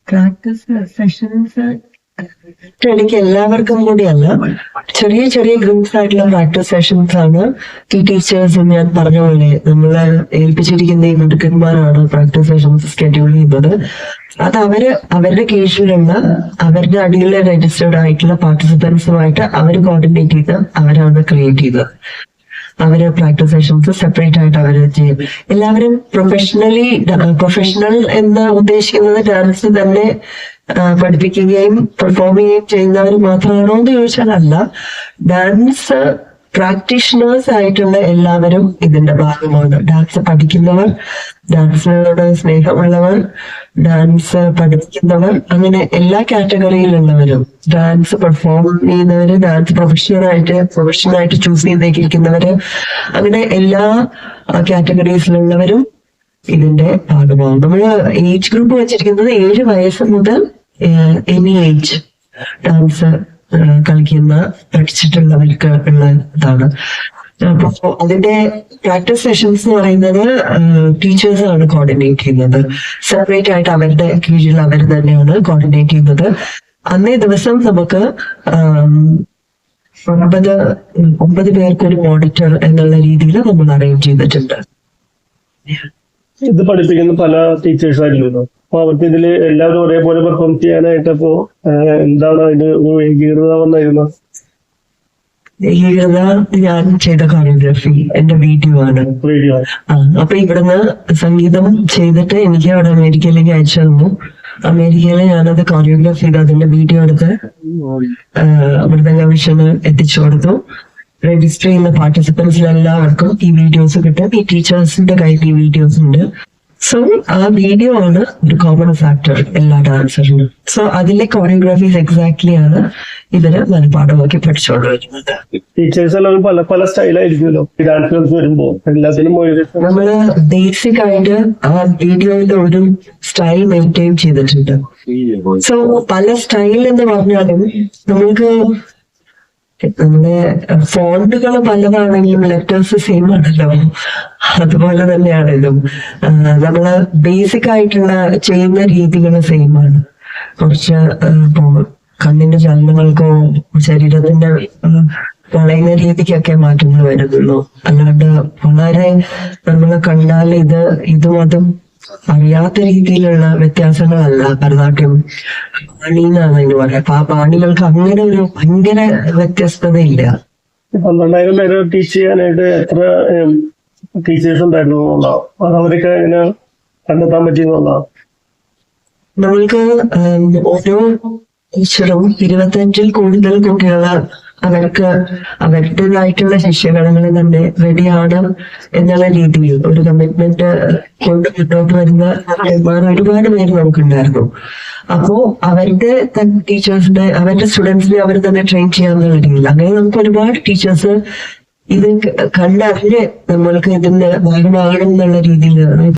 Practice sessions എനിക്ക് എല്ലാവർക്കും കൂടിയല്ല, ചെറിയ ചെറിയ ഗ്രൂപ്പ്സ് ആയിട്ടുള്ള പ്രാക്ടീസ് സെഷൻസ് ആണ് ഈ ടീച്ചേഴ്സ് ഞാൻ പറഞ്ഞ പോലെ നമ്മളെ ഏൽപ്പിച്ചിരിക്കുന്ന ഈ ഗുരുക്കന്മാരാണ് പ്രാക്ടീസ് സെഷൻസ് ഷെഡ്യൂൾ ചെയ്യുന്നത്. അത് അവരുടെ കീഴിലുള്ള അവരുടെ അടിയിൽ രജിസ്റ്റേർഡ് ആയിട്ടുള്ള പാർട്ടിസിപ്പൻസുമായിട്ട് അവർ കോർഡിനേറ്റ് ചെയ്ത് അവരാണ് ക്രിയേറ്റ് ചെയ്തത്. അവര് പ്രാക്ടീസ് സെഷൻസ് സെപ്പറേറ്റ് ആയിട്ട് അവര് ചെയ്യും. എല്ലാവരും പ്രൊഫഷണൽ എന്ന് ഉദ്ദേശിക്കുന്നത് ഡാൻസ് തന്നെ പഠിപ്പിക്കുകയും പെർഫോം ചെയ്യുകയും ചെയ്യുന്നവർ മാത്രമാണോ എന്ന് ചോദിച്ചാൽ അല്ല. ഡാൻസ് പ്രാക്ടീഷണേഴ്സ് ആയിട്ടുള്ള എല്ലാവരും ഇതിന്റെ ഭാഗമാണ്. ഡാൻസ് പഠിക്കുന്നവർ, ഡാൻസിനോട് സ്നേഹമുള്ളവർ, ഡാൻസ് പഠിപ്പിക്കുന്നവർ, അങ്ങനെ എല്ലാ കാറ്റഗറിയിലുള്ളവരും, ഡാൻസ് പെർഫോം ചെയ്യുന്നവര്, ഡാൻസ് പ്രൊഫഷണലായിട്ട് ചൂസ് ചെയ്തേക്കിരിക്കുന്നവര്, അങ്ങനെ എല്ലാ കാറ്റഗറീസിലുള്ളവരും ഇതിന്റെ ഭാഗമാണ്. നമ്മള് ഏജ് ഗ്രൂപ്പ് വെച്ചിരിക്കുന്നത് 7 വയസ്സ് മുതൽ എനി ഏജ് ഡാൻസ് കളിക്കുന്ന പഠിച്ചിട്ടുള്ളവർക്ക് ഉള്ള ഇതാണ്. അപ്പൊ അതിന്റെ പ്രാക്ടീസ് സെഷൻസ് എന്ന് പറയുന്നത് ടീച്ചേഴ്സ് ആണ് കോർഡിനേറ്റ് ചെയ്യുന്നത്. സെപ്പറേറ്റ് ആയിട്ട് അവരുടെ കീഴിൽ അവർ തന്നെയാണ് കോർഡിനേറ്റ് ചെയ്യുന്നത്. അന്നേ ദിവസം നമുക്ക് 9 പേർക്കൊരു മോണിറ്റർ എന്നുള്ള രീതിയിൽ നമ്മൾ അറേഞ്ച് ചെയ്തിട്ടുണ്ട്. ഇത് പഠിപ്പിക്കുന്ന പല ടീച്ചേഴ്സ് ആയിരുന്നല്ലോ, അപ്പൊ അവർക്ക് ഇതിൽ എല്ലാവരും ഒരേപോലെ പെർഫോം ചെയ്യാനായിട്ടപ്പോ എന്താണ് അതിന്റെ ഒരു ഏകീകൃത വന്നായിരുന്നു? ഏകീകൃത ഞാൻ ചെയ്ത കോറിയോഗ്രാഫി എന്റെ വീഡിയോ ആണ്. അപ്പൊ ഇവിടുന്ന് സംഗീതം ചെയ്തിട്ട് എനിക്ക് അവിടെ അമേരിക്കയിലേക്ക് അയച്ചു തന്നു. അമേരിക്കയിൽ ഞാനത് കോറിയോഗ്രാഫി ചെയ്ത് അതിന്റെ വീഡിയോ എടുത്ത് മൃദംഗ മിഷന് എത്തിച്ചു കൊടുത്തു. രജിസ്റ്റർ ചെയ്യുന്ന പാർട്ടിസിപ്പൻസിന് എല്ലാവർക്കും ഈ വീഡിയോസ് കിട്ടും. ഈ ടീച്ചേഴ്സിന്റെ കയ്യിൽ ഈ വീഡിയോസ് ഉണ്ട്. സോ ആ വീഡിയോ ആണ് ഒരു കോമൺ ഫാക്ടർ എല്ലാ ഡാൻസറിനും. സോ അതിലെ കോറിയോഗ്രാഫീസ് എക്സാക്ട്ലി ആണ് ഇവര് മനഃപാഠമാക്കി പഠിച്ചോണ്ട് വരുന്നത്. ടീച്ചേഴ്സ് എല്ലാവരും പല പല സ്റ്റൈലായിരിക്കുമല്ലോ ഡാൻസ് വരുമ്പോ എല്ലാത്തിനും നമ്മള് ബേസിക് ആയിട്ട് ആ വീഡിയോയിൽ ഒരു സ്റ്റൈൽ മെയിൻറ്റെയിൻ ചെയ്തിട്ടുണ്ട്. സോ പല സ്റ്റൈൽ എന്ന് പറഞ്ഞാലും നമ്മൾക്ക് നമ്മുടെ ഫോണ്ടുകൾ പലതാണെങ്കിലും ലെറ്റേഴ്സ് സെയിം ആണല്ലോ. അതുപോലെ തന്നെയാണ് ഇതും. നമ്മള് ബേസിക് ആയിട്ടുള്ള ചെയ്യുന്ന രീതികൾ സെയിം ആണ്. കുറച്ച് കണ്ണിന്റെ ചലനങ്ങൾക്കോ ശരീരത്തിന്റെ വളയുന്ന രീതിക്കൊക്കെ മാറ്റങ്ങൾ വരുന്നുള്ളൂ. അല്ലാണ്ട് വളരെ നമ്മള് കണ്ടാൽ ഇതും അതും അറിയാത്ത രീതിയിലുള്ള വ്യത്യാസങ്ങളല്ല ഭരതനാട്യം പാണി എന്നാണ് അതിന് പറയാം. അപ്പൊ ആ പാണികൾക്ക് അങ്ങനെ ഒരു ഭയങ്കര വ്യത്യസ്തതയില്ല. 12,000 പേര് ടീച്ച് ചെയ്യാനായിട്ട് എത്ര ടീച്ചേഴ്സ് ഉണ്ടായിരുന്നു? അവരൊക്കെ എങ്ങനെ കണ്ടെത്താൻ പറ്റിയെന്നുള്ള? നമ്മൾക്ക് ഓരോ ടീച്ചറും 25-ൽ കൂടുതൽ കുട്ടികളെ അവർക്ക് അവരുടേതായിട്ടുള്ള ശിഷ്യഗണങ്ങൾ തന്നെ റെഡിയാണ് എന്നുള്ള രീതിയിൽ ഒരു കമ്മിറ്റ്മെന്റ് കൊണ്ട് മുന്നോട്ട് വരുന്ന ഒരുപാട് പേര് നമുക്കുണ്ടായിരുന്നു. അപ്പോ അവരുടെ ടീച്ചേഴ്സിന്റെ അവരുടെ സ്റ്റുഡൻസിനെ അവർ തന്നെ ട്രെയിൻ ചെയ്യാന്നുള്ള രീതിയിൽ അങ്ങനെ നമുക്ക് ഒരുപാട് ടീച്ചേഴ്സ് ഇത് കണ്ടറിഞ്ഞ് നമ്മൾക്ക് ഇതിന്റെ ഭാഗമാകണം എന്നുള്ള രീതിയിൽ